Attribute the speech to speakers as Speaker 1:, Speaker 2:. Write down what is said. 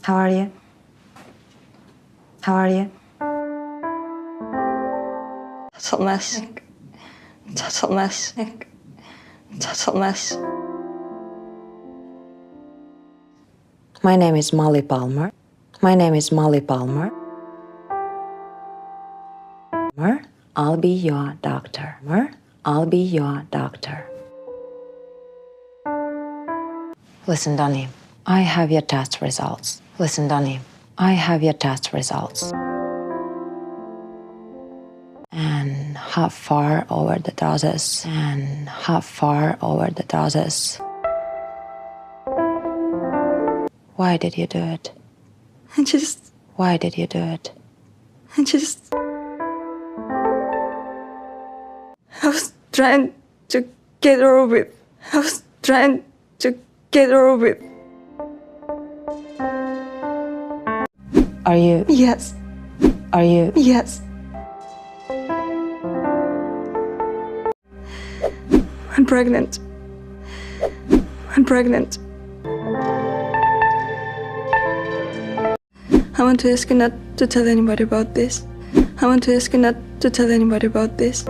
Speaker 1: How are you? How are you? Total mess. Total mess. Total mess. My name is Molly Palmer. My name is Molly Palmer. I'll be your doctor. I'll be your doctor. Listen, Donnie, I have your test results. Listen, Donnie, I have your test results. And how far over the doses? And how far over the doses? Why did you do it? Why did you do it?
Speaker 2: I was trying to get over it. I was trying to get over it.
Speaker 1: Are you?
Speaker 2: Yes.
Speaker 1: Are you?
Speaker 2: Yes. I'm pregnant. I'm pregnant. I want to ask you not to tell anybody about this. I want to ask you not to tell anybody about this.